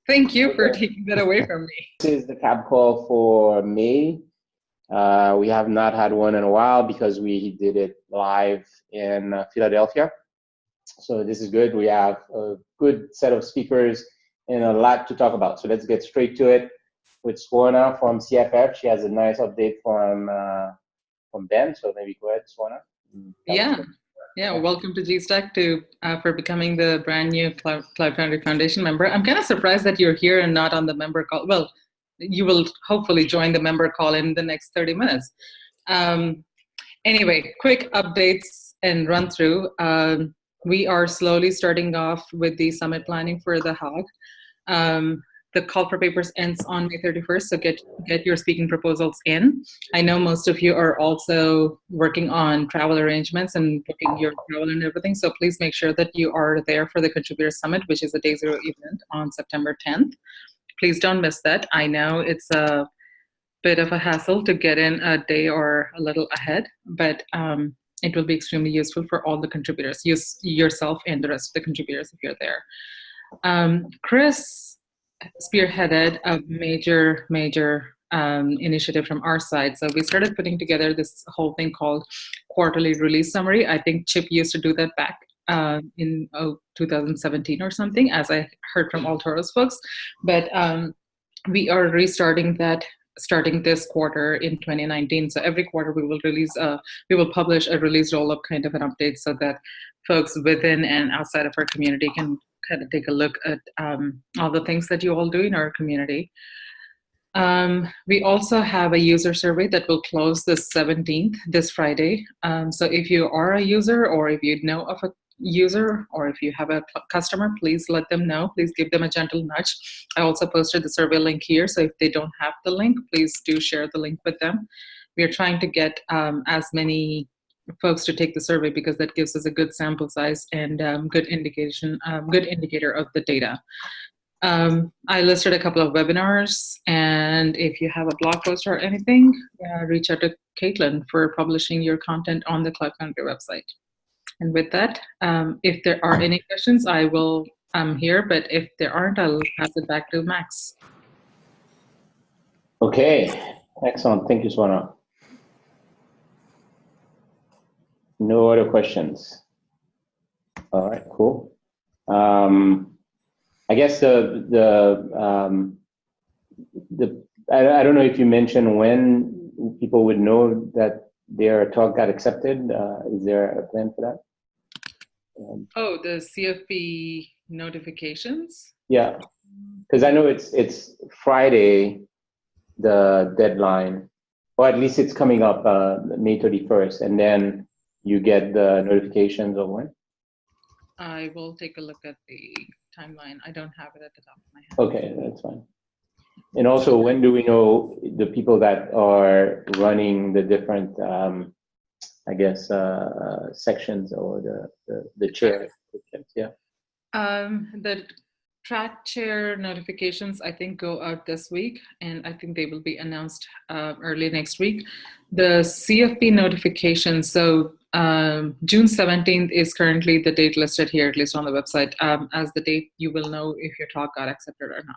Thank you for taking that away from me. This is the CAB call for May. We have not had one in a while because we did it live in Philadelphia. So this is good. We have a good set of speakers and a lot to talk about. So let's get straight to it with Swarna from CFF. She has a nice update from Ben. So maybe go ahead, Swarna. Yeah. Welcome to GStack for becoming the brand new Cloud Foundry Foundation member. I'm kind of surprised that you're here and not on the member call. Well, you will hopefully join the member call in the next 30 minutes. Anyway, quick updates and run through. We are slowly starting off with the summit planning for the HOG. The call for papers ends on May 31st, so get your speaking proposals in. I know most of you are also working on travel arrangements and booking your travel and everything, so please make sure that you are there for the Contributor Summit, which is a Day Zero event on September 10th. Please don't miss that. I know it's a bit of a hassle to get in a day or a little ahead, but it will be extremely useful for all the contributors, yourself and the rest of the contributors if you're there. Chris spearheaded a major initiative from our side. So we started putting together this whole thing called quarterly release summary. I think Chip used to do that back in 2017 or something, as I heard from Altoro's folks. But we are restarting that starting this quarter in 2019. So every quarter we will publish a release roll-up kind of an update so that folks within and outside of our community can kind of take a look at all the things that you all do in our community. We also have a user survey that will close this 17th, this Friday. So if you are a user or if you know of a user or if you have a customer, please let them know. Please give them a gentle nudge. I also posted the survey link here, so if they don't have the link, please do share the link with them. We are trying to get as many folks to take the survey because that gives us a good sample size and good indicator of the data. I listed a couple of webinars, and if you have a blog post or anything, reach out to Caitlin for publishing your content on the Cloud Foundry website. And with that, if there are any questions, I'm here, but if there aren't, I'll pass it back to Max. Okay, excellent. Thank you, Swarna. No other questions. All right, cool. I guess I don't know if you mentioned when people would know that their talk got accepted. Is there a plan for that? The CFP notifications? Yeah, because I know it's Friday, the deadline, or at least it's coming up May 31st, and then you get the notifications of when? I will take a look at the timeline. I don't have it at the top of my head. Okay, that's fine. And also, when do we know the people that are running the different, I guess, sections or the chair? Yeah. The track chair notifications, I think, go out this week, and I think they will be announced early next week. The CFP notifications, so June 17th is currently the date listed here, at least on the website, as the date you will know if your talk got accepted or not.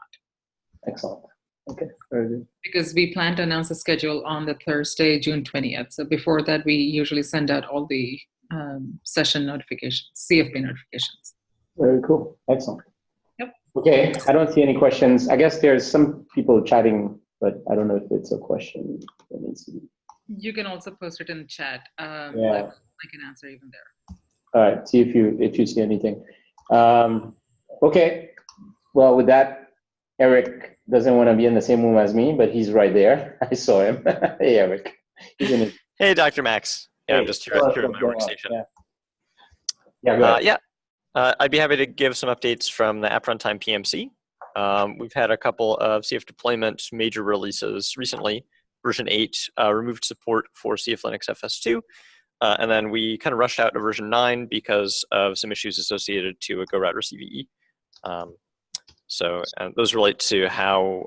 Excellent. Okay, very good. Because we plan to announce a schedule on the Thursday, June 20th. So before that, we usually send out all the session notifications, CFP notifications. Very cool. Excellent. Yep. Okay, I don't see any questions. I guess there's some people chatting, but I don't know if it's a question that needs to be. You can also post it in the chat. Yeah. I can answer even there. All right, see if you see anything. Okay, well, with that, Eric doesn't want to be in the same room as me, but he's right there. I saw him. Hey, Eric. Hey, Dr. Max. Yeah, hey, I'm just here in my workstation. Yeah, go ahead. I'd be happy to give some updates from the App Runtime PMC. We've had a couple of CF deployment major releases recently. Version 8 removed support for CF Linux FS2, and then we kind of rushed out to version 9 because of some issues associated to a Go Router CVE. So those relate to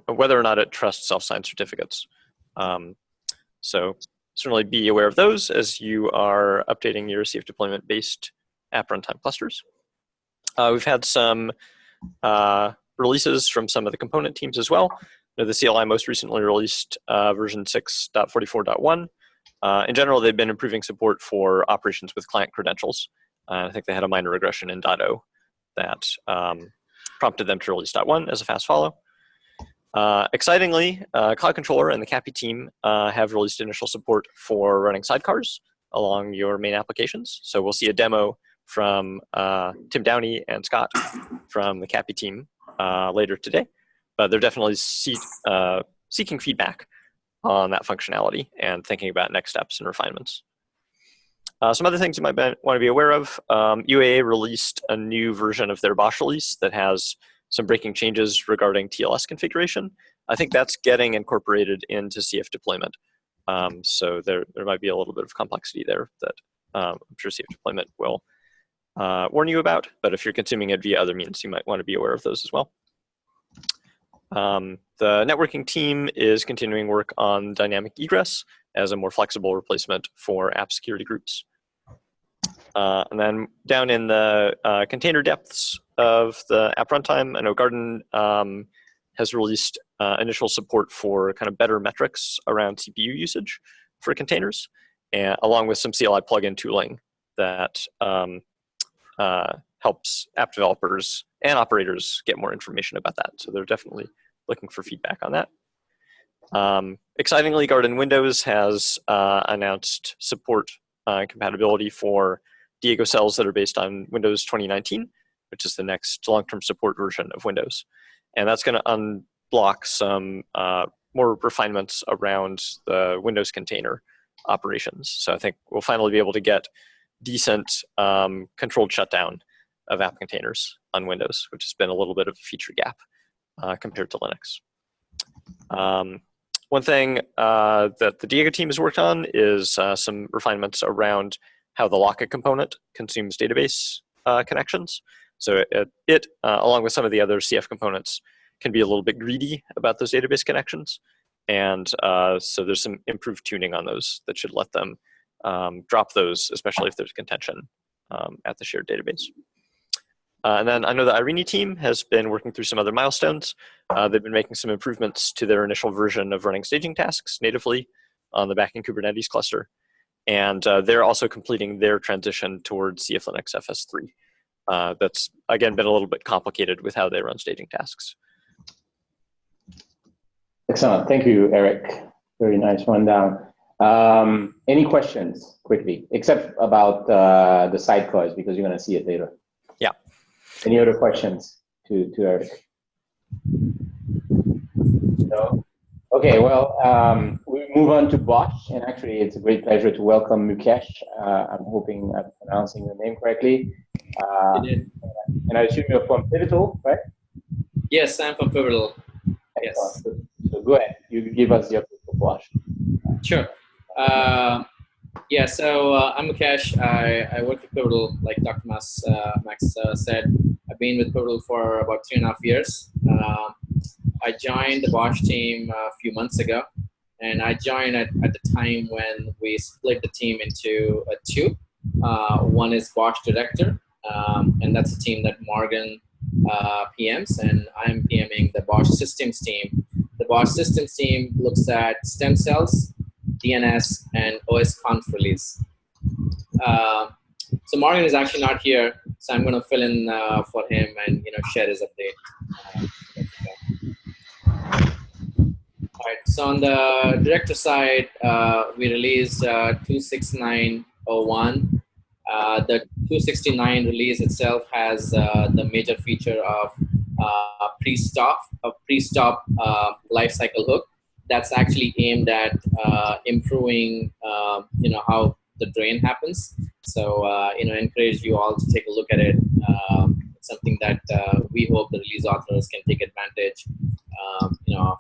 whether or not it trusts self-signed certificates. So certainly be aware of those as you are updating your CF deployment-based app runtime clusters. We've had some releases from some of the component teams as well. You know, the CLI most recently released version 6.44.1. In general, they've been improving support for operations with client credentials. I think they had a minor regression in .0 that prompted them to release .1 as a fast follow. Excitingly, Cloud Controller and the CAPI team have released initial support for running sidecars along your main applications. So we'll see a demo from Tim Downey and Scott from the CAPI team later today. But they're definitely seeking feedback on that functionality and thinking about next steps and refinements. Some other things you might want to be aware of. UAA released a new version of their Bosch release that has some breaking changes regarding TLS configuration. I think that's getting incorporated into CF deployment. So there might be a little bit of complexity there that I'm sure CF deployment will warn you about. But if you're consuming it via other means, you might want to be aware of those as well. The networking team is continuing work on dynamic egress as a more flexible replacement for app security groups. And then down in the container depths of the app runtime, I know Garden has released initial support for kind of better metrics around CPU usage for containers, and along with some CLI plugin tooling that helps app developers and operators get more information about that. So they're definitely looking for feedback on that. Excitingly, Garden Windows has announced support and compatibility for Diego cells that are based on Windows 2019, which is the next long-term support version of Windows. And that's going to unblock some more refinements around the Windows container operations. So I think we'll finally be able to get decent controlled shutdown of app containers on Windows, which has been a little bit of a feature gap compared to Linux. One thing that the Diego team has worked on is some refinements around how the Locket component consumes database connections. So it along with some of the other CF components, can be a little bit greedy about those database connections. And so there's some improved tuning on those that should let them drop those, especially if there's contention at the shared database. And then I know the Irene team has been working through some other milestones. They've been making some improvements to their initial version of running staging tasks natively on the backend Kubernetes cluster. And they're also completing their transition towards CF Linux FS3. That's, again, been a little bit complicated with how they run staging tasks. Excellent. Thank you, Eric. Very nice rundown. Any questions quickly, except about the sidecars, because you're going to see it later. Yeah. Any other questions to Eric? No? Okay, well, we move on to Bosch, and actually it's a great pleasure to welcome Mukesh. I'm hoping I'm pronouncing your name correctly. And I assume you're from Pivotal, right? Yes, I'm from Pivotal. Yes. So go ahead, you give us the update for Bosch. Sure. Yeah, so I'm Mukesh. I work at Pivotal, like Dr. Max said. I've been with Pivotal for about 3.5 years. I joined the Bosch team a few months ago, and I joined at the time when we split the team into two. One is Bosch Director, and that's a team that Morgan PMs, and I'm PMing the Bosch Systems team. The Bosch Systems team looks at stem cells, DNS, and OSConf release. So Morgan is actually not here, so I'm going to fill in for him and share his update. All right. So on the director side, we released 269.01. The 269 release itself has the major feature of pre-stop lifecycle hook. That's actually aimed at improving, how the drain happens. So, encourage you all to take a look at it. It's something that we hope the release authors can take advantage, of.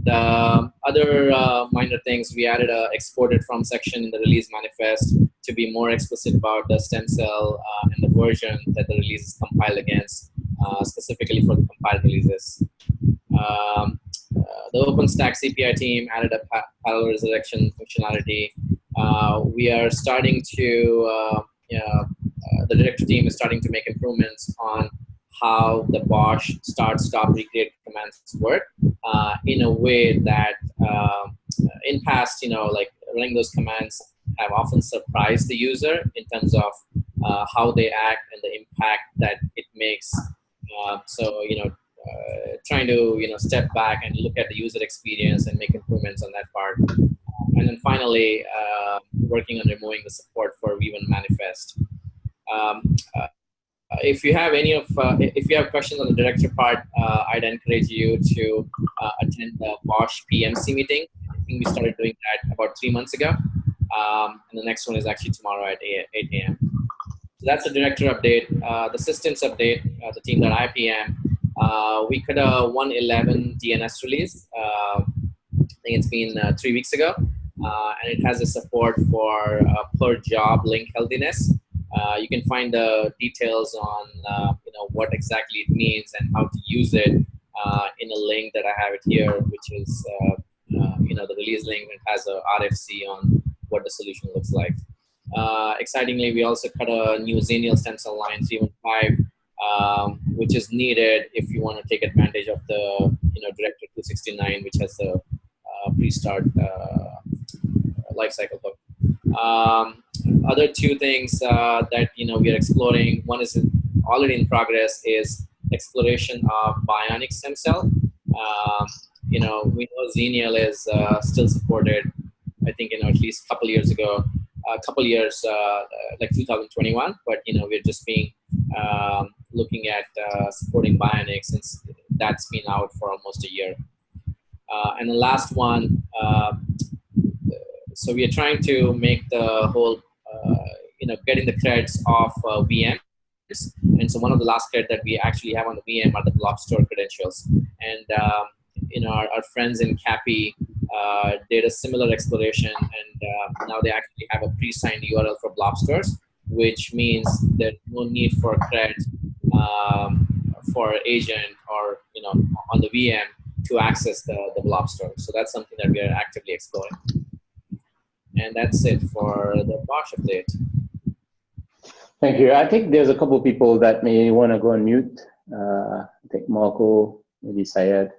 The other minor things, we added a exported from section in the release manifest to be more explicit about the stem cell and the version that the release is compiled against, specifically for the compiled releases. The OpenStack CPI team added a parallel resurrection functionality. We are starting to, the director team is starting to make improvements on how the Bosch start, stop, recreate commands work in a way that in past, like running those commands have often surprised the user in terms of how they act and the impact that it makes. Trying to step back and look at the user experience and make improvements on that part. And then finally, working on removing the support for V1 manifest. If you have if you have questions on the director part, I'd encourage you to attend the Bosch PMC meeting. I think we started doing that about 3 months ago. And the next one is actually tomorrow at 8 a.m. So that's the director update. The systems update, the team that I PM, we could a 1.11 DNS release. I think it's been 3 weeks ago. And it has a support for per job link healthiness. You can find the details on what exactly it means and how to use it in a link that I have it here, which is the release link. It has a RFC on what the solution looks like. Excitingly, we also cut a new Xenial stem cell line 315, which is needed if you want to take advantage of the Director 269, which has the pre-start lifecycle hook. Other two things that we are exploring. One is already in progress is exploration of bionic stem cell. We know Xenial is still supported. I think at least a couple years ago, like 2021. But we're just being looking at supporting bionic since that's been out for almost a year. And the last one. So we are trying to make the whole, getting the creds off VMs. And so one of the last cred that we actually have on the VM are the blob store credentials. And, our friends in CAPI did a similar exploration, and now they actually have a pre-signed URL for blob stores, which means there's no need for creds for agent or, on the VM to access the blob store. So that's something that we are actively exploring. And that's it for the Bosch update. Thank you. I think there's a couple of people that may want to go on mute. I think Marco, maybe Syed.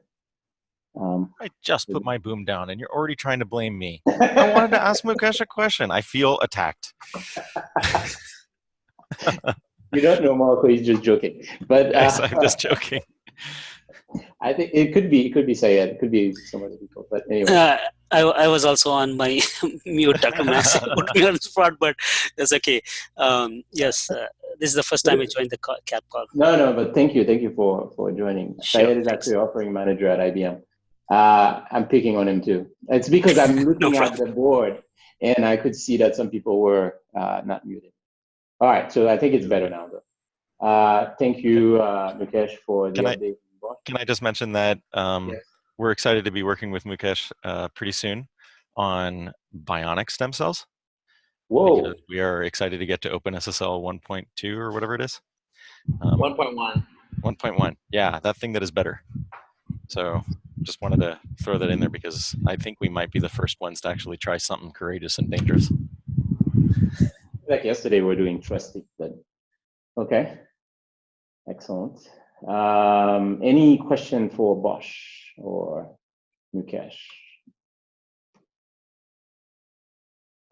I just put my boom down, and you're already trying to blame me. I wanted to ask Mukesh a question. I feel attacked. You don't know Marco, he's just joking. But yes, I'm just joking. I think it could be Syed, it could be some other people, but anyway. I was also on my mute. Dr. Max put me on the spot, but that's okay. Yes, this is the first time I joined the CAP call. No, but thank you for joining. Sure, Syed is actually offering manager at IBM. I'm picking on him too. It's because I'm looking at the board and I could see that some people were not muted. All right, so I think it's better now though. Thank you, Mukesh, for the update. Can I just mention that Yes. We're excited to be working with Mukesh pretty soon on bionic stem cells. Whoa. Because we are excited to get to OpenSSL 1.2 or whatever it is. 1.1. 1.1. Yeah, that thing that is better. So just wanted to throw that in there because I think we might be the first ones to actually try something courageous and dangerous. Like yesterday, we're doing trusted, but okay. Excellent. Any question for Bosch or Mukesh?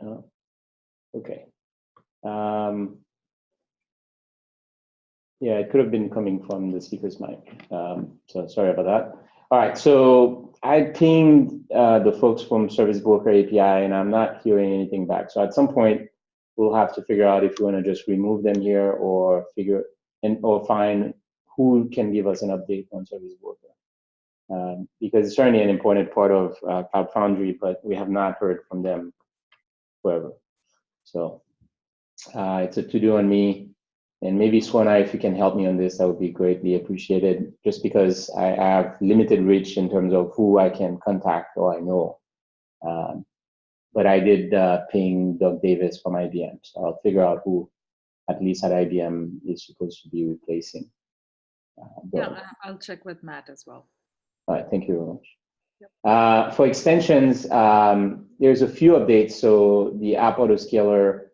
No? Okay. Yeah, it could have been coming from the speaker's mic. So sorry about that. All right, so I pinged the folks from Service Broker API, and I'm not hearing anything back. So at some point, we'll have to figure out if we want to just remove them here or find who can give us an update on Service Broker. Because it's certainly an important part of Cloud Foundry, but we have not heard from them forever. So it's a to-do on me. And maybe Swana, if you can help me on this, that would be greatly appreciated, just because I have limited reach in terms of who I can contact or I know. But I did ping Doug Davis from IBM, so I'll figure out who, at least at IBM, is supposed to be replacing. Yeah, I'll check with Matt as well. All right, thank you very much. Yep. For extensions, there's a few updates. So the app autoscaler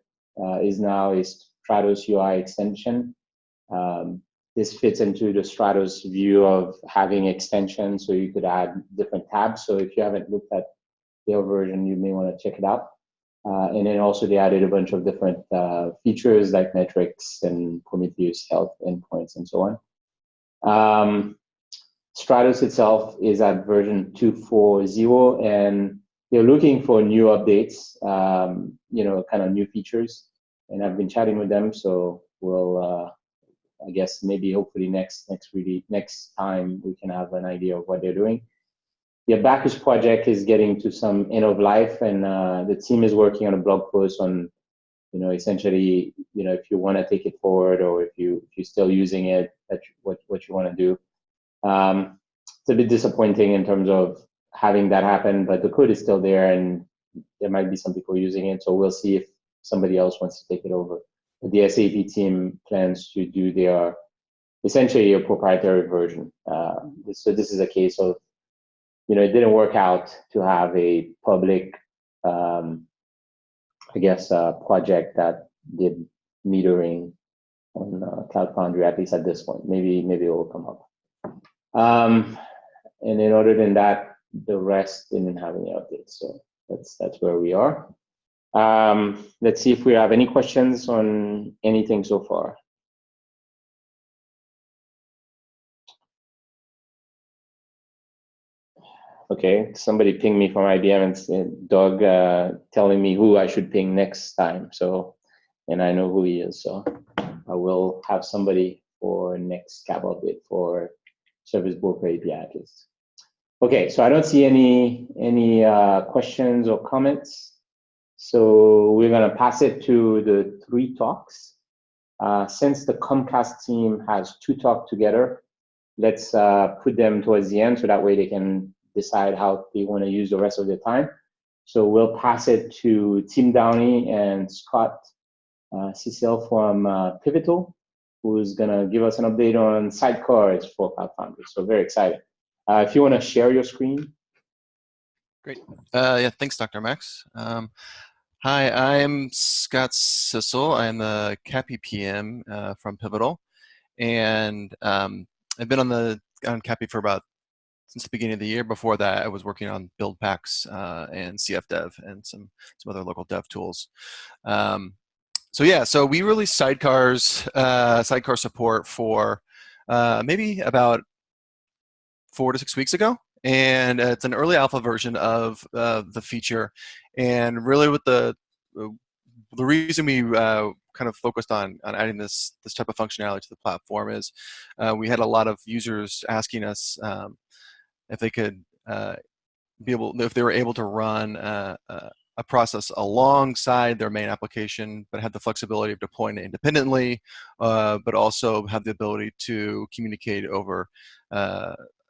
is now a Stratos UI extension. this fits into the Stratos view of having extensions, so you could add different tabs. So if you haven't looked at their version, you may want to check it out. And then also they added a bunch of different features like metrics and Prometheus health endpoints and so on. Stratos itself is at version 2.4.0, and they're looking for new updates, kind of new features. And I've been chatting with them, so we'll, I guess maybe hopefully next time we can have an idea of what they're doing. The Abacus project is getting to some end of life, and the team is working on a blog post on, essentially, if you want to take it forward or if you're still using it, what you want to do. It's a bit disappointing in terms of having that happen, but the code is still there, and there might be some people using it. So we'll see if somebody else wants to take it over. The SAP team plans to do their essentially a proprietary version. So this is a case of, it didn't work out to have a public, project that did metering on Cloud Foundry, at least at this point. Maybe it will come up. And then other than that, the rest didn't have any updates. So that's where we are. Let's see if we have any questions on anything so far. Okay, somebody pinged me from IBM and said, Doug telling me who I should ping next time. So, and I know who he is. So I will have somebody for next CAP update for Service Broker API at least. Okay, so I don't see any questions or comments. So we're gonna pass it to the 3 talks. Since the Comcast team has 2 talks together, let's put them towards the end so that way they can decide how they want to use the rest of their time. So we'll pass it to Tim Downey and Scott Cecil from Pivotal, who's gonna give us an update on sidecars for Cloud Foundry. So very excited. If you want to share your screen. Great. Yeah, thanks, Dr. Max. Hi, I'm Scott Cecil. I'm the CAPI PM from Pivotal, and I've been on CAPI for since the beginning of the year. Before that, I was working on build packs and CFDev and some other local dev tools. So we released sidecar support for maybe about 4 to 6 weeks ago, and it's an early alpha version of the feature. And really, with the reason we kind of focused on adding this type of functionality to the platform is we had a lot of users asking us if they could if they were able to run a process alongside their main application, but had the flexibility of deploying it independently, but also have the ability to communicate over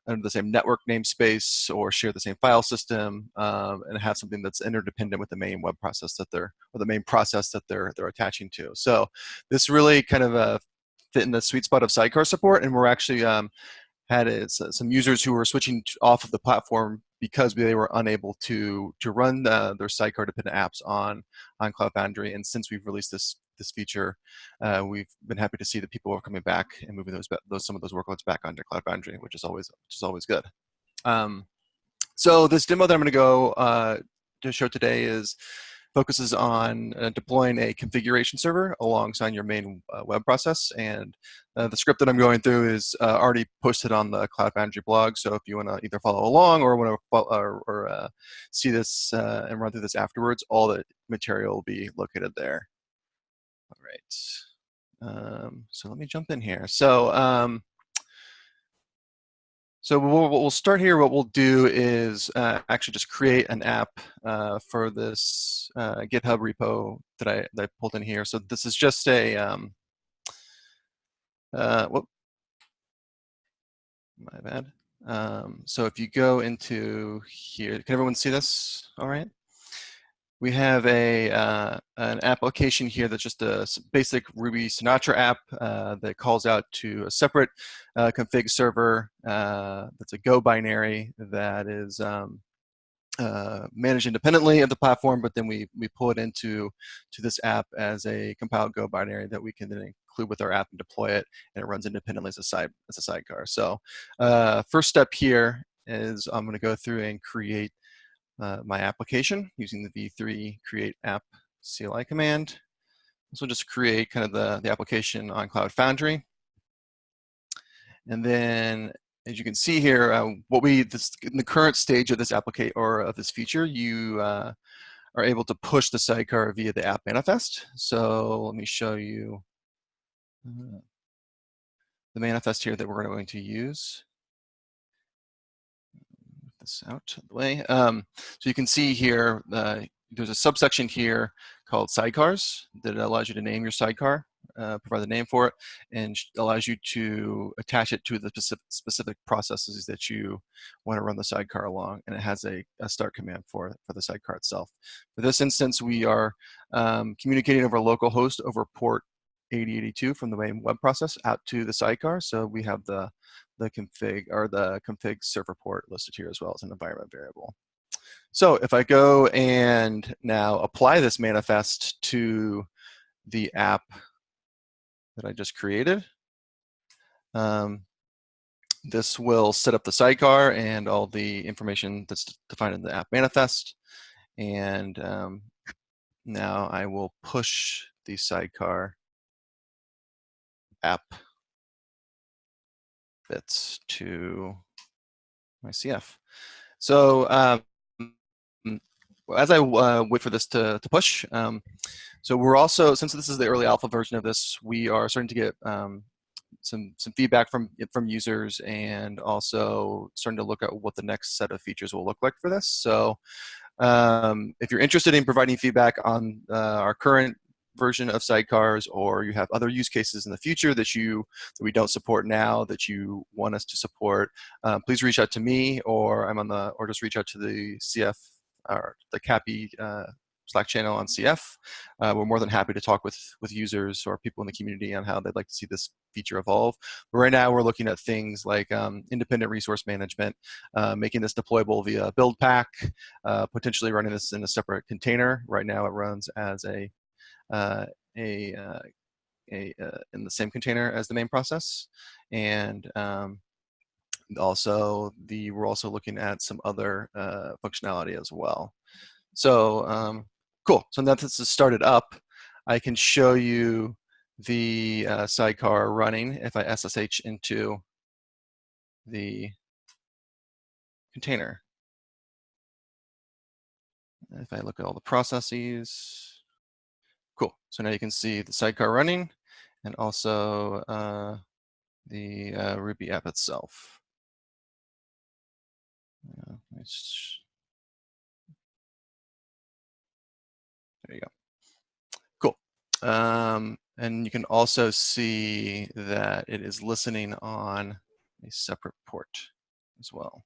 under the same network namespace or share the same file system, and have something that's interdependent with the main web process or the main process that they're attaching to. So this really kind of fit in the sweet spot of sidecar support, and we're actually had some users who were switching off of the platform because they were unable to run their sidecar dependent apps on Cloud Foundry. And since we've released this feature, we've been happy to see that people are coming back and moving some of those workloads back onto Cloud Foundry, which is always good. So this demo that I'm going to go to show today focuses on deploying a configuration server alongside your main web process. And the script that I'm going through is already posted on the Cloud Foundry blog. So if you want to either follow along or want to see this and run through this afterwards, all the material will be located there. All right. So let me jump in here. So we'll start here. What we'll do is actually just create an app for this GitHub repo that I pulled in here. So this is just a, whoop, my bad. So if you go into here, can everyone see this all right? We have an application here that's just a basic Ruby Sinatra app that calls out to a separate config server that's a Go binary that is managed independently of the platform, but then we pull it into this app as a compiled Go binary that we can then include with our app and deploy it, and it runs independently as a sidecar. So first step here is I'm going to go through and create my application using the v3 create app CLI command. This will just create kind of the application on Cloud Foundry. And then, as you can see here, in the current stage of this application or of this feature, you are able to push the sidecar via the app manifest. So let me show you the manifest here that we're going to use. Move this out of the way. So you can see here, there's a subsection here called sidecars that allows you to name your sidecar, provide the name for it, and allows you to attach it to the specific processes that you want to run the sidecar along. And it has a start command for the sidecar itself. For this instance, we are communicating over a local host over port 8082 from the main web process out to the sidecar. So we have the config server port listed here as well as an environment variable. So if I go and now apply this manifest to the app that I just created, this will set up the sidecar and all the information that's defined in the app manifest. And now I will push the sidecar app bits to my CF. So as I wait for this to push, so we're also, since this is the early alpha version of this, we are starting to get some feedback from users, and also starting to look at what the next set of features will look like for this. So if you're interested in providing feedback on our current version of sidecars, or you have other use cases in the future that we don't support now that you want us to support, please reach out to me, or or just reach out to the CF or the CAPI Slack channel on CF. We're more than happy to talk with users or people in the community on how they'd like to see this feature evolve. But right now we're looking at things like independent resource management, making this deployable via build pack, potentially running this in a separate container. Right now it runs as in the same container as the main process, and also we're also looking at some other functionality as well. So cool. So now that this is started up, I can show you the sidecar running if I SSH into the container. If I look at all the processes, cool. So now you can see the sidecar running, and also the Ruby app itself. There you go. Cool. And you can also see that it is listening on a separate port as well.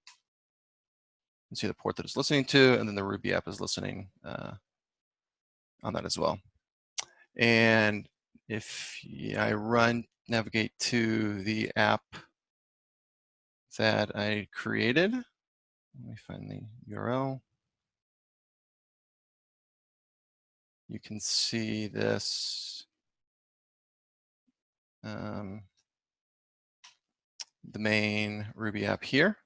You can see the port that it's listening to, and then the Ruby app is listening on that as well. And if I navigate to the app that I created, let me find the URL. You can see this, the main Ruby app here.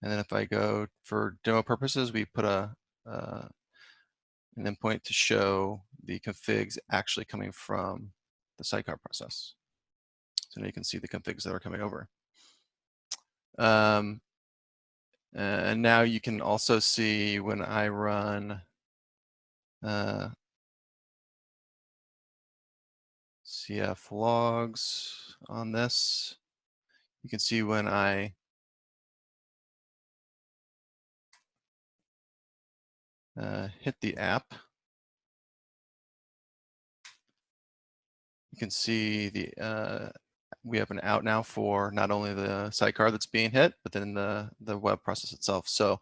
And then if I go for demo purposes, we put an endpoint to show the configs actually coming from the sidecar process. So now you can see the configs that are coming over. And now you can also see when I run CF logs on this, you can see when I hit the app, you can see we have an out now for not only the sidecar that's being hit, but then the web process itself. So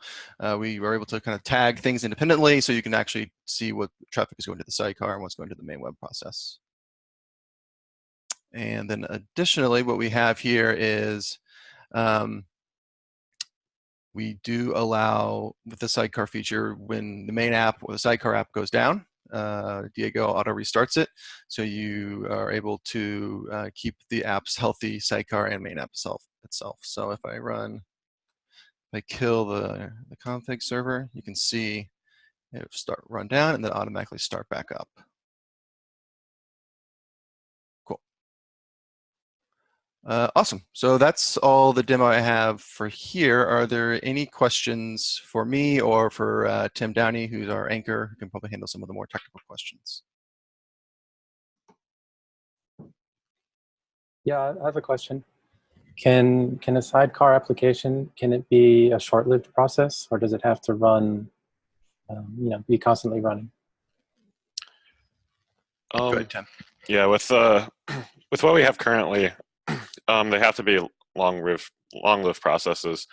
we were able to kind of tag things independently, so you can actually see what traffic is going to the sidecar and what's going to the main web process. And then additionally, what we have here is we do allow, with the sidecar feature, when the main app or the sidecar app goes down, Diego auto restarts it, so you are able to keep the apps healthy, sidecar and main app itself. So if I kill the config server, you can see it run down and then automatically start back up. Cool. Awesome. So that's all the demo I have for here. Are there any questions for me or for Tim Downey, who's our anchor, who can probably handle some of the more technical questions? Yeah, I have a question. Can a sidecar application, can it be a short-lived process, or does it have to run, be constantly running? Go ahead, Tim. Yeah, with what we have currently, they have to be long-lived processes.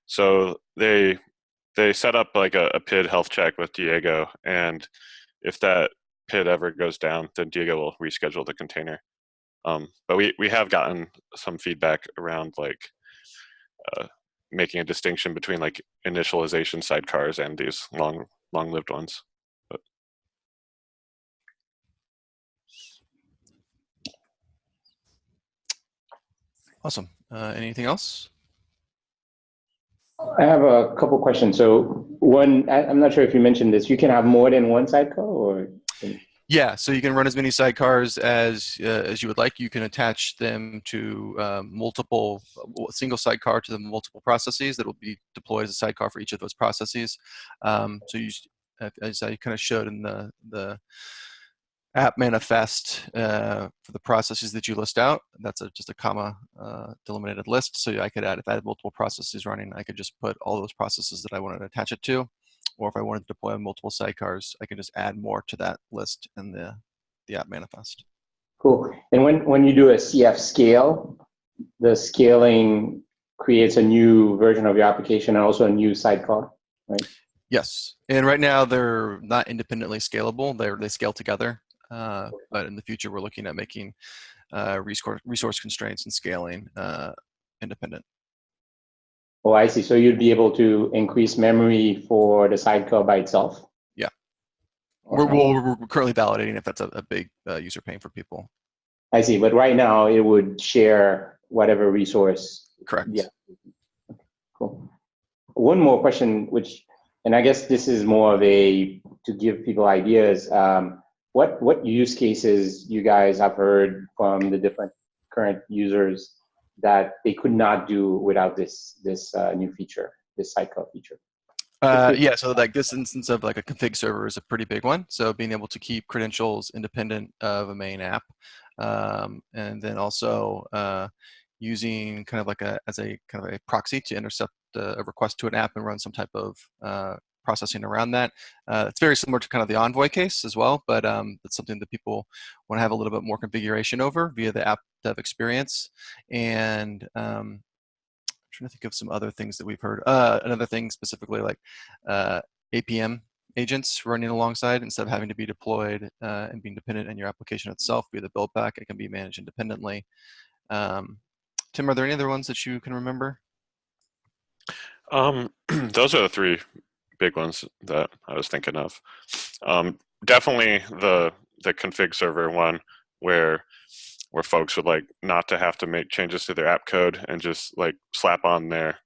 So they set up like a PID health check with Diego, and if that PID ever goes down, then Diego will reschedule the container. But we have gotten some feedback around like making a distinction between like initialization sidecars and these long-lived ones. But. Awesome. Anything else? I have a couple questions. So one, I'm not sure if you mentioned this, you can have more than one sidecar, or? Yeah, so you can run as many sidecars as you would like. You can attach them to multiple, single sidecar to the multiple processes that will be deployed as a sidecar for each of those processes. So you, as I kind of showed in the app manifest for the processes that you list out, that's just a comma delimited list. So I could add, if I had multiple processes running, I could just put all those processes that I wanted to attach it to. Or if I wanted to deploy multiple sidecars, I can just add more to that list in the app manifest. Cool. And when you do a CF scale, the scaling creates a new version of your application and also a new sidecar, right? Yes. And right now they're not independently scalable. They scale together. But in the future, we're looking at making resource constraints and scaling independent. Oh, I see. So you'd be able to increase memory for the sidecar by itself? Yeah. Awesome. We're currently validating if that's a big user pain for people. I see. But right now, it would share whatever resource. Correct. Yeah. Cool. One more question, and I guess this is more of to give people ideas. What use cases you guys have heard from the different current users that they could not do without this new feature, this sidecar feature? Yeah, so like this instance of like a config server is a pretty big one. So being able to keep credentials independent of a main app, and then also using kind of like as a kind of a proxy to intercept a request to an app and run some type of processing around that. It's very similar to kind of the Envoy case as well, but it's something that people want to have a little bit more configuration over via the app dev experience. And I'm trying to think of some other things that we've heard. Another thing specifically like APM agents running alongside instead of having to be deployed and being dependent on your application itself via the build back. It can be managed independently. Tim, are there any other ones that you can remember? Those are the three big ones that I was thinking of. Definitely the config server one where folks would like not to have to make changes to their app code and just like slap on their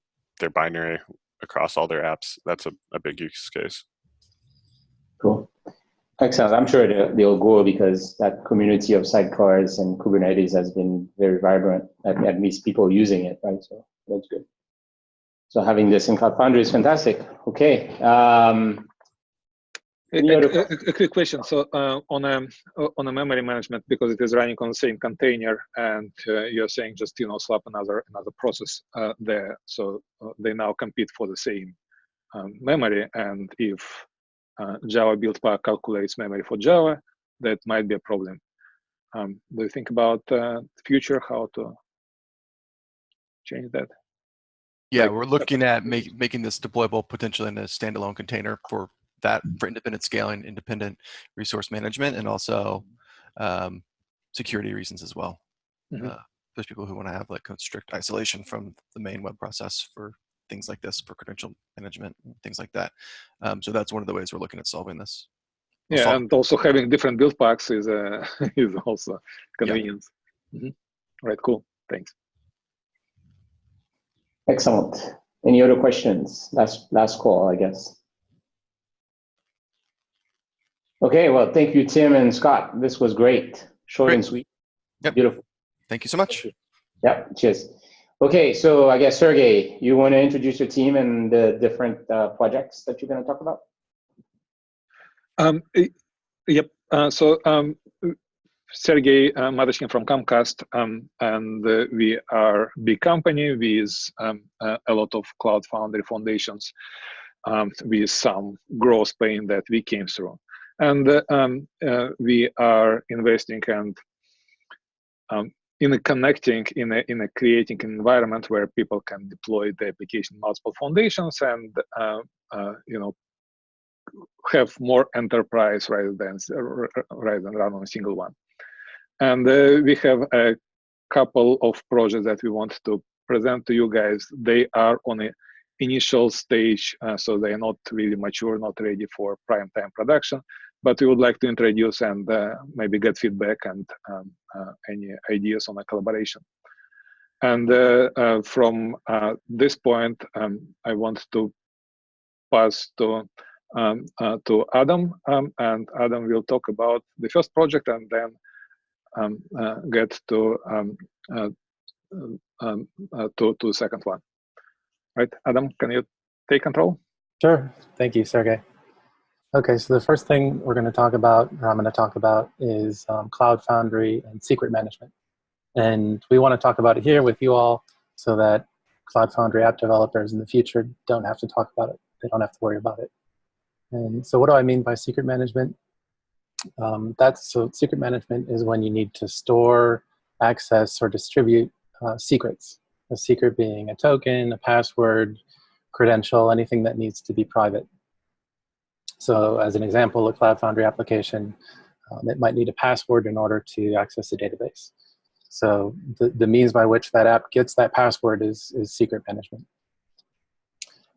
binary across all their apps. That's a big use case. Cool. Excellent. I'm sure they'll grow because that community of sidecars and Kubernetes has been very vibrant, at least people using it, right? So that's good. So having this in Cloud Foundry is fantastic. Okay. A quick question. So on a memory management, because it is running on the same container, and you're saying just slap another process there, so they now compete for the same memory. And if Java build pack calculates memory for Java, that might be a problem. Do you think about the future, how to change that? Yeah, we're looking at making this deployable potentially in a standalone container for independent scaling, independent resource management, and also security reasons as well. Mm-hmm. There's people who want to have like strict isolation from the main web process for things like this for credential management, and things like that. So that's one of the ways we're looking at solving this. Yeah, and also having different build packs is is also convenience. Yeah. Right, cool. Thanks. Excellent. Any other questions? Last call, I guess. Okay, well, thank you, Tim and Scott. This was great. Short and sweet. Yep. Beautiful. Thank you so much. Yeah, cheers. Okay, so I guess, Sergey, you want to introduce your team and the different projects that you're going to talk about? Yep. Sergey Matashkin from Comcast, and we are a big company with a lot of Cloud Foundry foundations, with some growth pain that we came through. And we are investing and in connecting, in a creating an environment where people can deploy the application in multiple foundations and have more enterprise rather than run on a single one. And we have a couple of projects that we want to present to you guys. They are on an initial stage, so they are not really mature, not ready for prime time production, but we would like to introduce and maybe get feedback and any ideas on a collaboration. And from this point, I want to pass to Adam, and Adam will talk about the first project and then get to the second one. Right, Adam, can you take control? Sure. Thank you, Sergey. Okay, so the first thing we're going to talk about, or I'm going to talk about, is Cloud Foundry and secret management. And we want to talk about it here with you all so that Cloud Foundry app developers in the future don't have to talk about it. They don't have to worry about it. And so what do I mean by secret management? So secret management is when you need to store, access, or distribute secrets. A secret being a token, a password, credential, anything that needs to be private. So as an example, a Cloud Foundry application, it might need a password in order to access a database. So the means by which that app gets that password is secret management.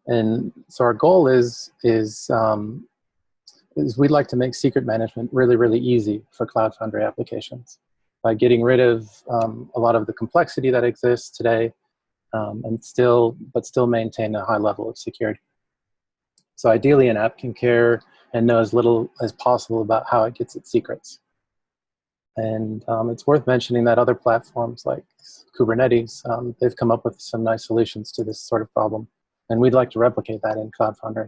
And so our goal is we'd like to make secret management really, really easy for Cloud Foundry applications by getting rid of a lot of the complexity that exists today, but still maintain a high level of security. So ideally, an app can care and know as little as possible about how it gets its secrets. And it's worth mentioning that other platforms like Kubernetes, they've come up with some nice solutions to this sort of problem. And we'd like to replicate that in Cloud Foundry.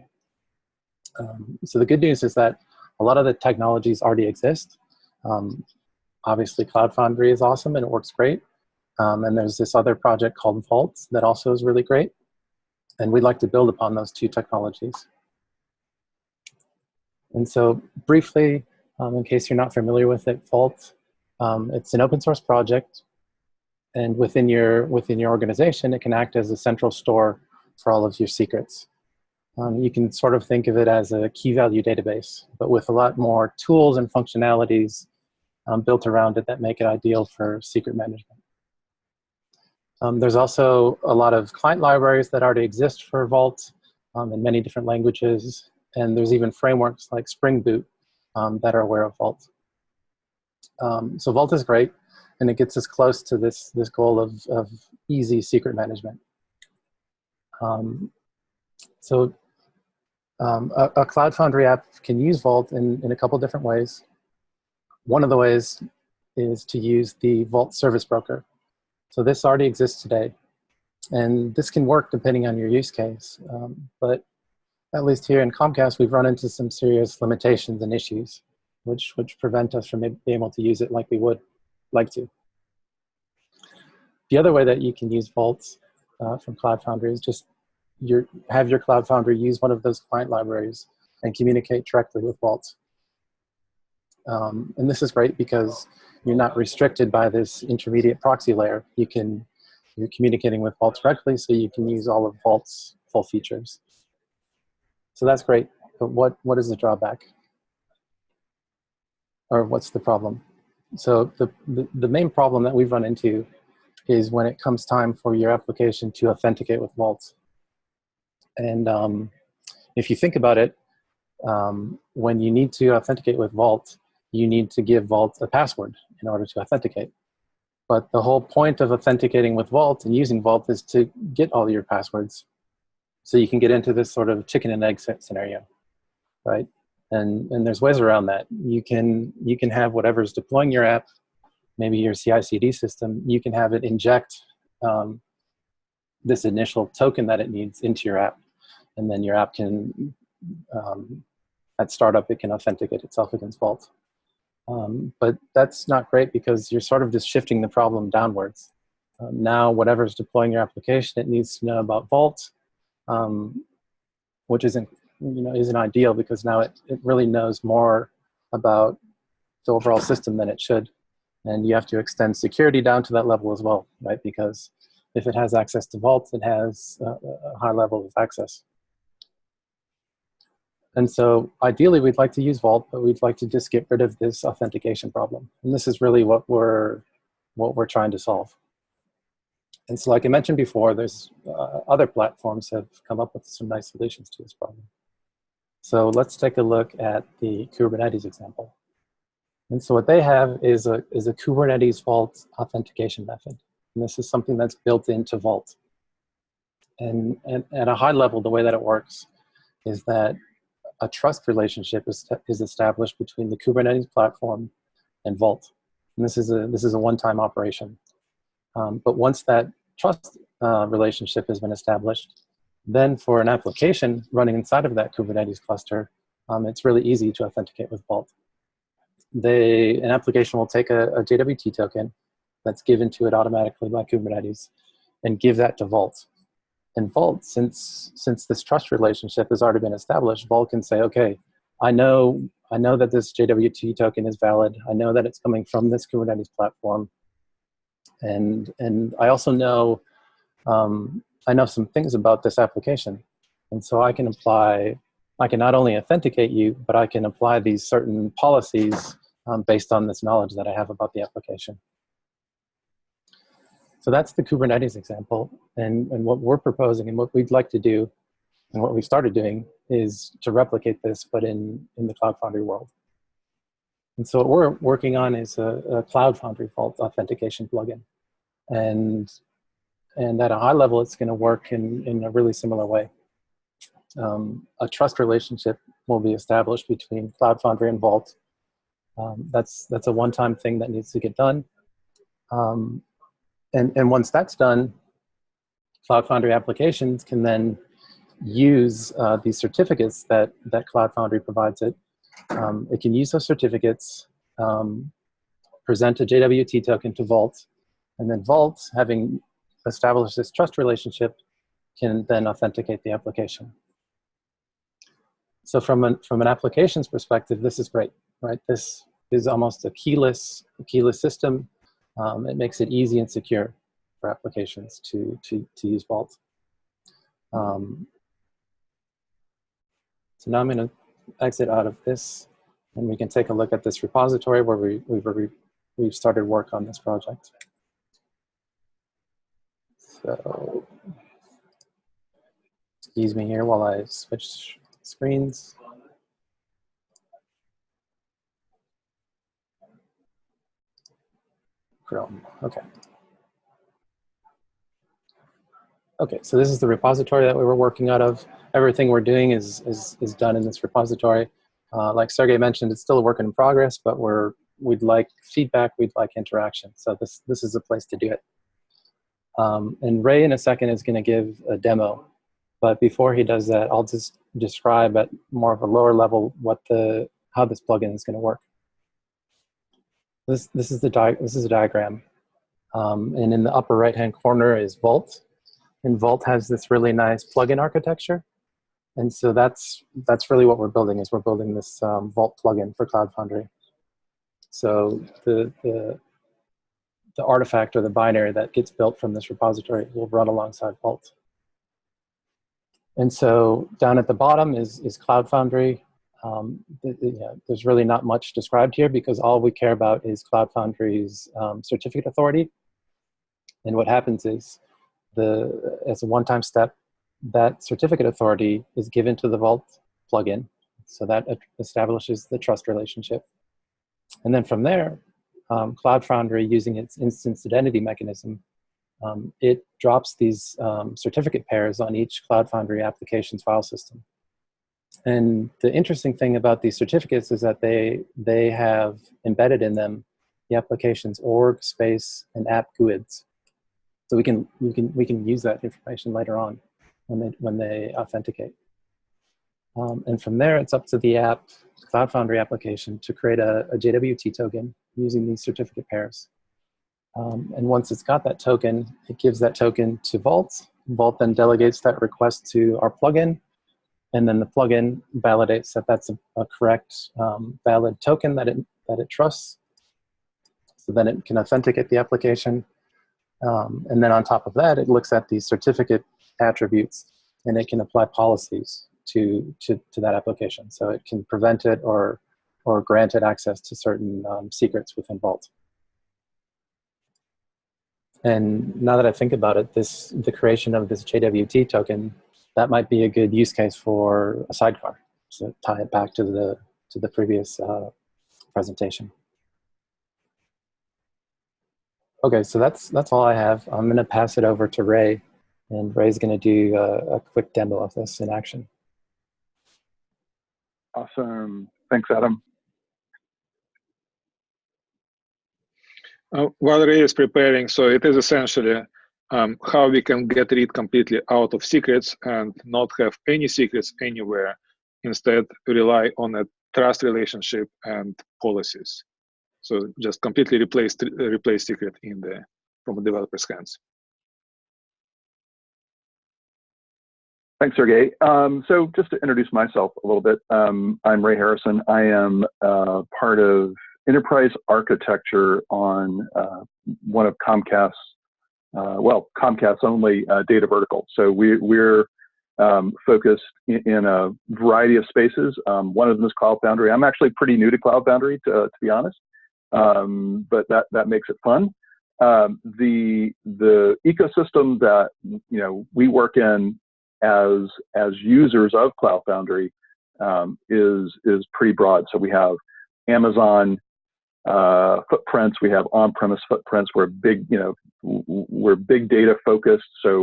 So the good news is that a lot of the technologies already exist. Obviously, Cloud Foundry is awesome and it works great. And there's this other project called Vault that also is really great. And we'd like to build upon those two technologies. And so briefly, in case you're not familiar with it, Vault, it's an open source project. And within your organization, it can act as a central store for all of your secrets. You can sort of think of it as a key value database, but with a lot more tools and functionalities built around it that make it ideal for secret management. There's also a lot of client libraries that already exist for Vault in many different languages, and there's even frameworks like Spring Boot that are aware of Vault. So Vault is great, and it gets us close to this goal of easy secret management. A Cloud Foundry app can use Vault in a couple different ways. One of the ways is to use the Vault Service Broker. So this already exists today. And this can work depending on your use case. But at least here in Comcast, we've run into some serious limitations and issues, which prevent us from being able to use it like we would like to. The other way that you can use Vault from Cloud Foundry is just have your Cloud Foundry use one of those client libraries and communicate directly with Vault. And this is great because you're not restricted by this intermediate proxy layer. You're communicating with Vault directly, so you can use all of Vault's full features. So that's great, but what is the drawback? Or what's the problem? So the main problem that we've run into is when it comes time for your application to authenticate with Vault. And if you think about it, when you need to authenticate with Vault, you need to give Vault a password in order to authenticate. But the whole point of authenticating with Vault and using Vault is to get all your passwords, so you can get into this sort of chicken and egg scenario, right? And there's ways around that. You can have whatever's deploying your app, maybe your CI/CD system. You can have it inject this initial token that it needs into your app, and then your app can, at startup, it can authenticate itself against Vault. But that's not great because you're sort of just shifting the problem downwards. Now, whatever's deploying your application, it needs to know about Vault, which isn't ideal because now it really knows more about the overall system than it should. And you have to extend security down to that level as well, right? Because if it has access to Vault, it has a high level of access. And so ideally, we'd like to use Vault, but we'd like to just get rid of this authentication problem. And this is really what we're trying to solve. And so like I mentioned before, there's other platforms have come up with some nice solutions to this problem. So let's take a look at the Kubernetes example. And so what they have is a Kubernetes Vault authentication method. And this is something that's built into Vault. And at a high level, the way that it works is that a trust relationship is established between the Kubernetes platform and Vault. And this is a one-time operation. But once that trust relationship has been established, then for an application running inside of that Kubernetes cluster, it's really easy to authenticate with Vault. An application will take a JWT token that's given to it automatically by Kubernetes and give that to Vault. And Vault, since this trust relationship has already been established, Vault can say, okay, I know that this JWT token is valid. I know that it's coming from this Kubernetes platform. And I also know, I know some things about this application. And so I can not only authenticate you, but I can apply these certain policies based on this knowledge that I have about the application. So that's the Kubernetes example. And what we're proposing and what we'd like to do and what we've started doing is to replicate this, but in the Cloud Foundry world. And so what we're working on is a Cloud Foundry Vault authentication plugin. And at a high level, it's going to work in a really similar way. A trust relationship will be established between Cloud Foundry and Vault. That's a one-time thing that needs to get done. And once that's done, Cloud Foundry applications can then use these certificates that Cloud Foundry provides it. It can use those certificates, present a JWT token to Vault, and then Vault, having established this trust relationship, can then authenticate the application. So from an applications perspective, this is great, right? This is almost a keyless system. It makes it easy and secure for applications to use Vault. So now I'm going to exit out of this, and we can take a look at this repository where we've started work on this project. So excuse me here while I switch screens. Chrome, okay. Okay, so this is the repository that we were working out of. Everything we're doing is done in this repository. Like Sergey mentioned, it's still a work in progress, but we'd like feedback, we'd like interaction. So this is a place to do it. And Ray in a second is going to give a demo, but before he does that, I'll just describe at more of a lower level how this plugin is going to work. This is a diagram, and in the upper right-hand corner is Vault, and Vault has this really nice plugin architecture, and so that's really what we're building. We're building this Vault plugin for Cloud Foundry. So the artifact or the binary that gets built from this repository will run alongside Vault. And so down at the bottom is Cloud Foundry. There's really not much described here because all we care about is Cloud Foundry's certificate authority. And what happens is, as a one-time step, that certificate authority is given to the Vault plugin. So that establishes the trust relationship. And then from there, Cloud Foundry, using its instance identity mechanism, it drops these certificate pairs on each Cloud Foundry application's file system. And the interesting thing about these certificates is that they have embedded in them the application's org, space, and app GUIDs. So we can use that information later on when they authenticate. And from there, it's up to the Cloud Foundry application to create a JWT token using these certificate pairs. And once it's got that token, it gives that token to Vault. Vault then delegates that request to our plugin, and then the plugin validates that that's a correct, valid token that it trusts. So then it can authenticate the application. And then on top of that, it looks at these certificate attributes, and it can apply policies to that application. So it can prevent it or grant it access to certain secrets within Vault. And now that I think about it, the creation of this JWT token, that might be a good use case for a sidecar. So tie it back to the previous presentation. Okay, so that's all I have. I'm going to pass it over to Ray, and Ray's going to do a quick demo of this in action. Awesome. Thanks, Adam. While Ray is preparing, so it is essentially how we can get rid completely out of secrets and not have any secrets anywhere. Instead, rely on a trust relationship and policies. So just completely replace secret from a developer's hands. Thanks, Sergey. So just to introduce myself a little bit, I'm Ray Harrison. I am part of enterprise architecture on one of Comcast's, Comcast's only data vertical. So we're focused in a variety of spaces. One of them is Cloud Foundry. I'm actually pretty new to Cloud Foundry, to be honest, but that makes it fun. The ecosystem that we work in as users of Cloud Foundry is pretty broad. So we have Amazon footprints, we have on-premise footprints. We're big, we're big data focused. So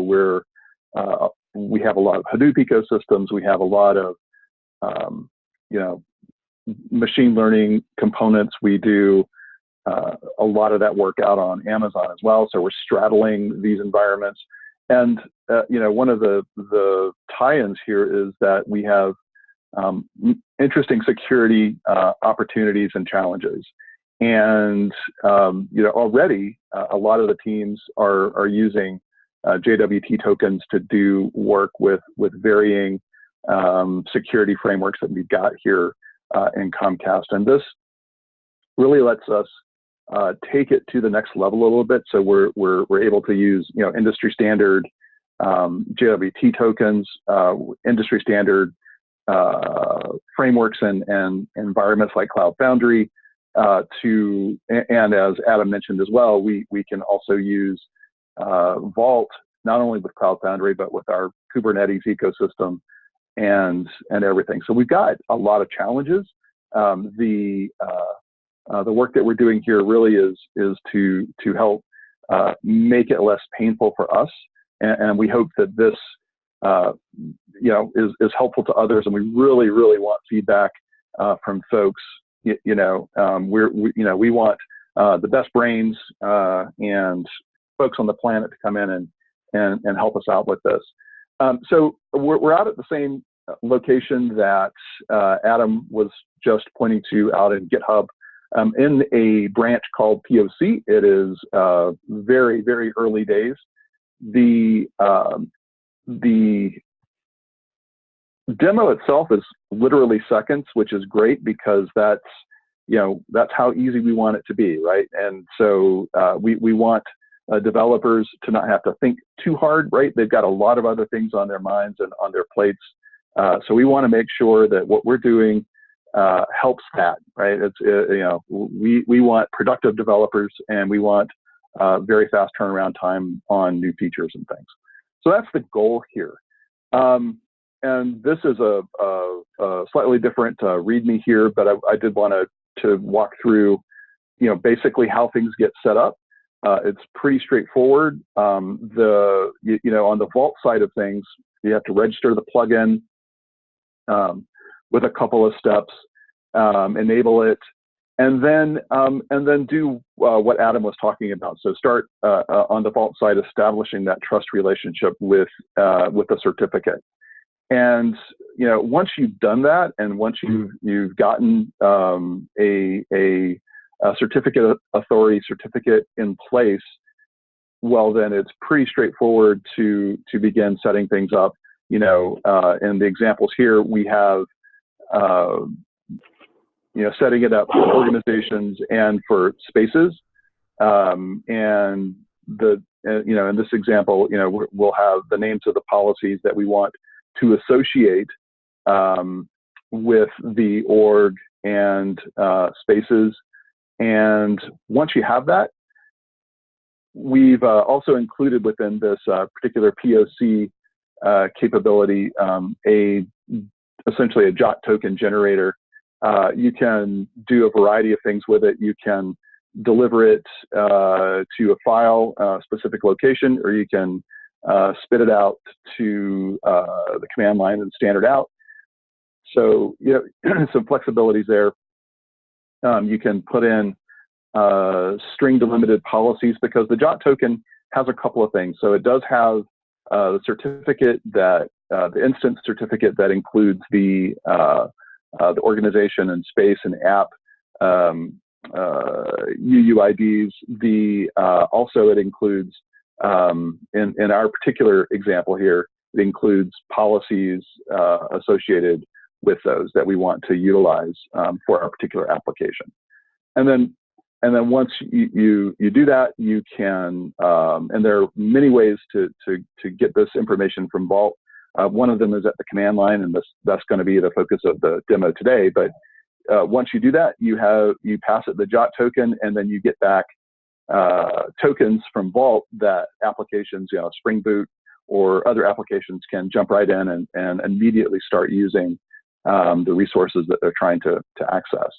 we have a lot of Hadoop ecosystems. We have a lot of machine learning components. We do a lot of that work out on Amazon as well. So we're straddling these environments. And one of the tie-ins here is that we have interesting security opportunities and challenges. And already a lot of the teams are using JWT tokens to do work with varying security frameworks that we've got here in Comcast. And this really lets us take it to the next level a little bit. So we're able to use industry standard JWT tokens, industry standard frameworks and environments like Cloud Foundry and as Adam mentioned as well, we can also use Vault not only with Cloud Foundry but with our Kubernetes ecosystem and everything. So we've got a lot of challenges. The work that we're doing here really is to help make it less painful for us, and we hope that this is helpful to others. And we really want feedback from folks. We want the best brains and folks on the planet to come in and help us out with this. So we're out at the same location that Adam was just pointing to out in GitHub. In a branch called POC. It is very, very early days. The demo itself is literally seconds, which is great because that's how easy we want it to be, right? And so we want developers to not have to think too hard, right? They've got a lot of other things on their minds and on their plates. So we want to make sure that what we're doing helps that, right? It's we want productive developers, and we want very fast turnaround time on new features and things. So that's the goal here. And this is a slightly different README here, but I did want to walk through, basically how things get set up. It's pretty straightforward. On the Vault side of things, you have to register the plugin with a couple of steps, enable it, and then do what Adam was talking about. So start on the Vault side, establishing that trust relationship with the certificate. And once you've done that, and once you've gotten a certificate authority certificate in place, well, then it's pretty straightforward to begin setting things up. In the examples here, we have setting it up for organizations and for spaces. And in this example, we'll have the names of the policies that we want to associate with the org and spaces. And once you have that, we've also included within this particular POC capability essentially a JOT token generator. You can do a variety of things with it. You can deliver it to a file, specific location, or you can spit it out to the command line and standard out. So some flexibilities there. You can put in string delimited policies, because the JOT token has a couple of things. So it does have the certificate that the instance certificate that includes the organization and space and app UUIDs. Also it includes in our particular example here, it includes policies associated with those that we want to utilize for our particular application. And then once you do that, you can, and there are many ways to get this information from Vault. One of them is at the command line, and that's going to be the focus of the demo today. But once you do that, you pass it the JOT token, and then you get back tokens from Vault that applications, Spring Boot or other applications can jump right in and immediately start using the resources that they're trying to access.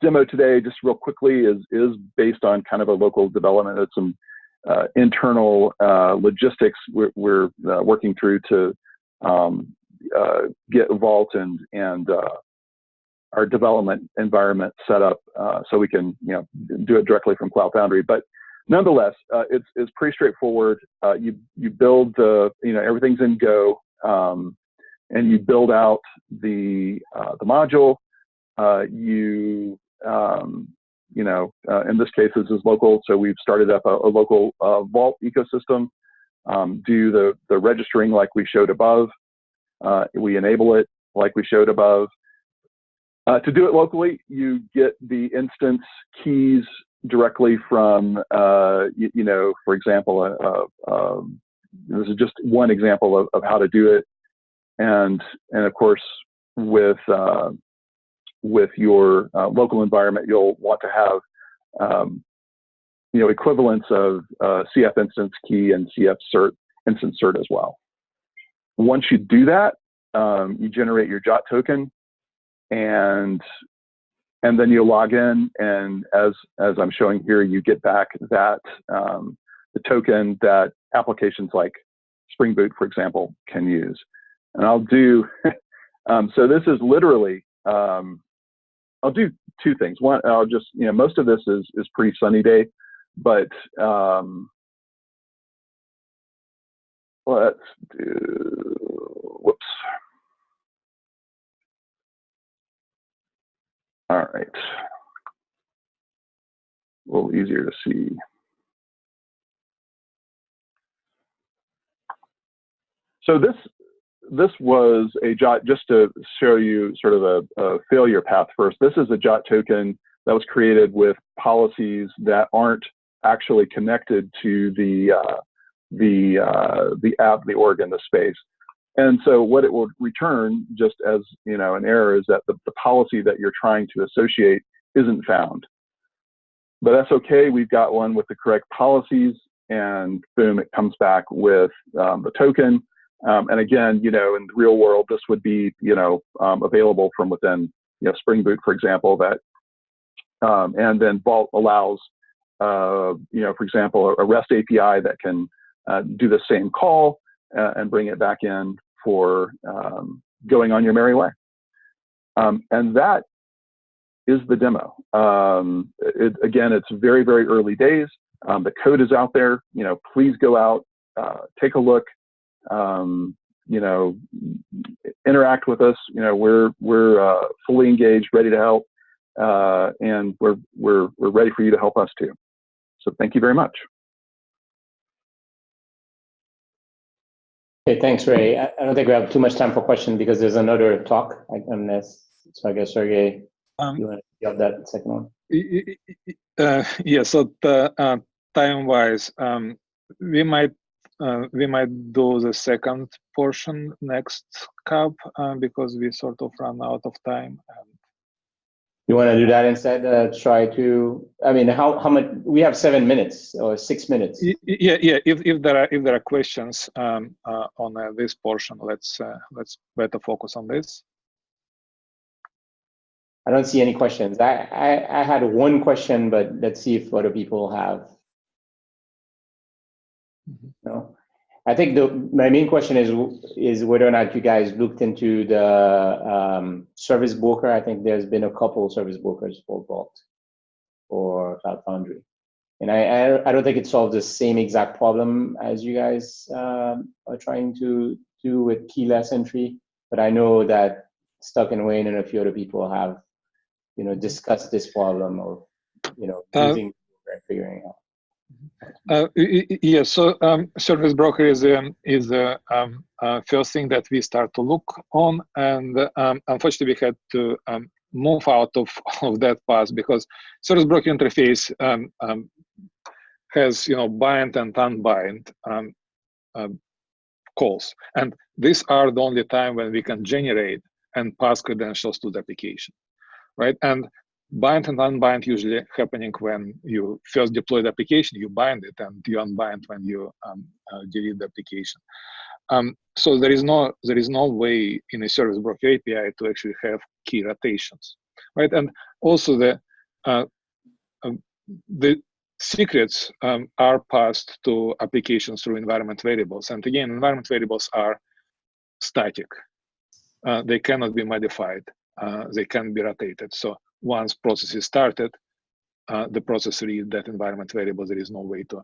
Demo today, just real quickly, is based on kind of a local development. It's some internal logistics we're working through to get Vault and our development environment set up so we can do it directly from Cloud Foundry. But nonetheless, it's pretty straightforward. You build everything's in Go, and you build out the module. In this case, this is local, so we've started up a local Vault ecosystem. Do the registering like we showed above. We enable it like we showed above. To do it locally, you get the instance keys directly from, for example, this is just one example of how to do it. And of course, with your local environment, you'll want to have equivalents of CF instance key and CF cert instance cert as well. Once you do that, you generate your JOT token, and then you log in, and as I'm showing here, you get back that the token that applications like Spring Boot, for example, can use. And I'll do so this is literally I'll do two things. One, I'll just most of this is pretty sunny day, but let's do, whoops. All right, a little easier to see. So this was a JOT, just to show you sort of a failure path first. This is a JOT token that was created with policies that aren't actually connected to the app, the org, and the space. And so what it will return, just as an error, is that the policy that you're trying to associate isn't found. But that's okay. We've got one with the correct policies, and boom, it comes back with the token. And again, in the real world, this would be, available from within, Spring Boot, for example, and then Vault allows, for example, a REST API that can do the same call and bring it back in for going on your merry way. And that is the demo. Again, it's very, very early days. The code is out there. Please go out, take a look, interact with us. We're fully engaged, ready to help, and we're ready for you to help us too. So thank you very much. Okay, thanks, Ray. I don't think we have too much time for questions because there's another talk. So I guess, Sergey, you want to have that second one? Yeah, so time-wise, we might do the second portion next CAB because we sort of run out of time. You want to do that instead? Try to. I mean, how much? We have 7 minutes or 6 minutes. Yeah. If there are questions on this portion, let's better focus on this. I don't see any questions. I had one question, but let's see if other people have. No. I think my main question is whether or not you guys looked into the service broker. I think there's been a couple service brokers for Vault or Cloud Foundry, and I don't think it solves the same exact problem as you guys are trying to do with keyless entry. But I know that Stuck and Wayne and a few other people have, discussed this problem of, using and figuring it out. Yeah, so service broker is the first thing that we start to look on, and unfortunately we had to move out of that path because service broker interface has bind and unbind calls, and these are the only time when we can generate and pass credentials to the application, right? And bind and unbind usually happening when you first deploy the application, you bind it, and you unbind when you delete the application. So there is no way in a service broker API to actually have key rotations, right? And also the secrets are passed to applications through environment variables, and again, environment variables are static. They cannot be modified. They can be rotated. So once process is started, the process reads that environment variable. There is no way to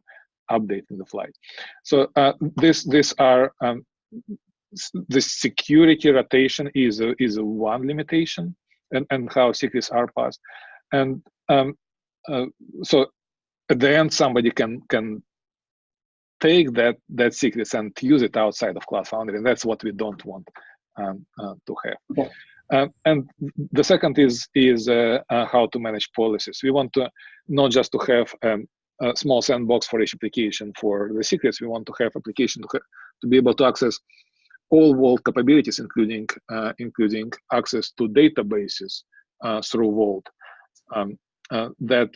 update in the flight. So these are the security rotation is one limitation, and how secrets are passed. And so at the end, somebody can take that secrets and use it outside of Cloud Foundry, and that's what we don't want to have. Okay. And the second is how to manage policies. We want to not just to have a small sandbox for each application for the secrets. We want to have application to be able to access all Vault capabilities, including access to databases through Vault. That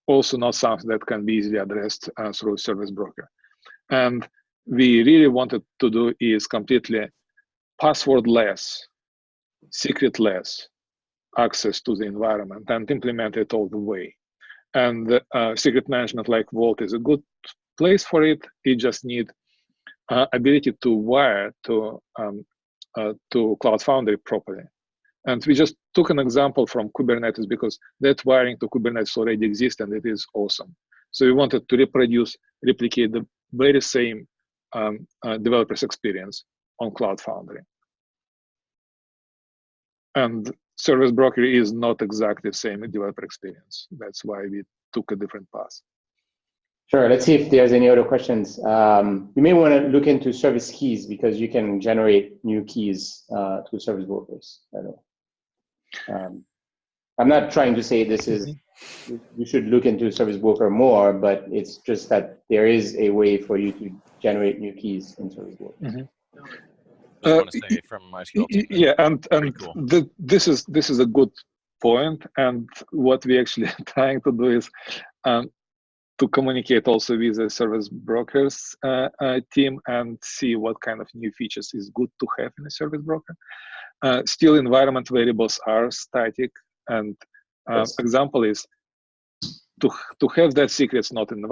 also not something that can be easily addressed through service broker. And we really wanted to do is completely passwordless, secretless access to the environment and implement it all the way. And secret management like Vault is a good place for it. It just needs ability to wire to Cloud Foundry properly. And we just took an example from Kubernetes because that wiring to Kubernetes already exists and it is awesome. So we wanted to replicate the very same developer's experience on Cloud Foundry. And service broker is not exactly the same developer experience. That's why we took a different path. Sure. Let's see if there's any other questions. You may want to look into service keys because you can generate new keys to service brokers. I'm not trying to say this is, you should look into service broker more, but it's just that there is a way for you to generate new keys in service brokers. Mm-hmm. Just want to say from MySQL. Yeah, and cool. this is a good point. And what we actually are trying to do is to communicate also with the service brokers team and see what kind of new features is good to have in a service broker. Still, environment variables are static, and example is to have that secrets not in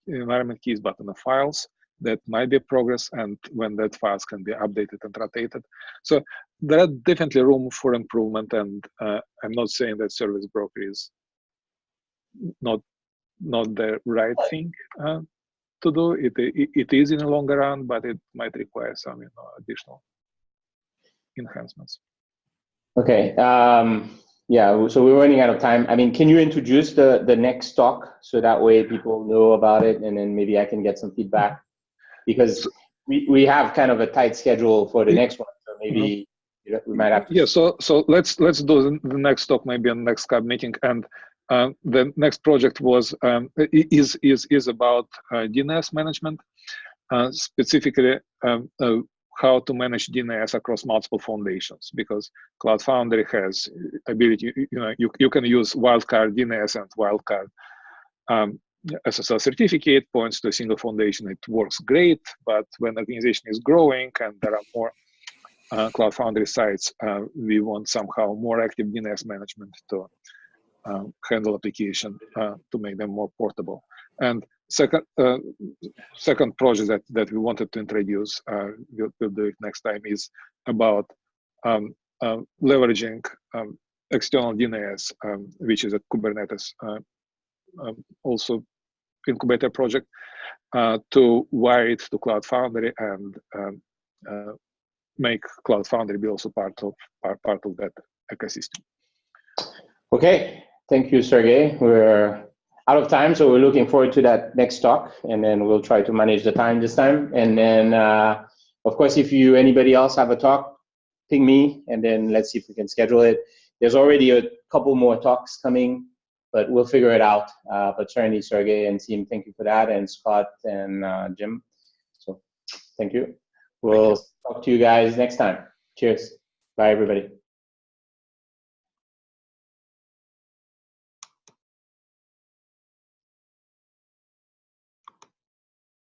environment keys but in the files. That might be progress, and when that files can be updated and rotated. So there are definitely room for improvement, and I'm not saying that service broker is not the right thing to do. It is in the longer run, but it might require some additional enhancements. Okay. Yeah. So we're running out of time. I mean, can you introduce the next talk so that way people know about it, and then maybe I can get some feedback, because we have kind of a tight schedule for the next one. So maybe we might have to. Yeah. So let's do the next talk maybe on the next CAB meeting, and the next project was is about DNS management, specifically how to manage DNS across multiple foundations, because Cloud Foundry has ability. You can use wildcard DNS and wildcard SSL certificate points to a single foundation. It works great, but when the organization is growing and there are more Cloud Foundry sites, we want somehow more active DNS management to handle application to make them more portable. And second project that we wanted to introduce, we'll do it next time, is about leveraging external DNS, which is a Kubernetes also incubator project, to wire it to Cloud Foundry and make Cloud Foundry be also part of that ecosystem. Okay, thank you, Sergey. We're out of time, so we're looking forward to that next talk, and then we'll try to manage the time this time. And then, of course, if anybody else have a talk, ping me, and then let's see if we can schedule it. There's already a couple more talks coming, but we'll figure it out. But certainly, Sergey and team, thank you for that, and Scott and Jim. So thank you. We'll talk to you guys next time. Cheers. Bye, everybody.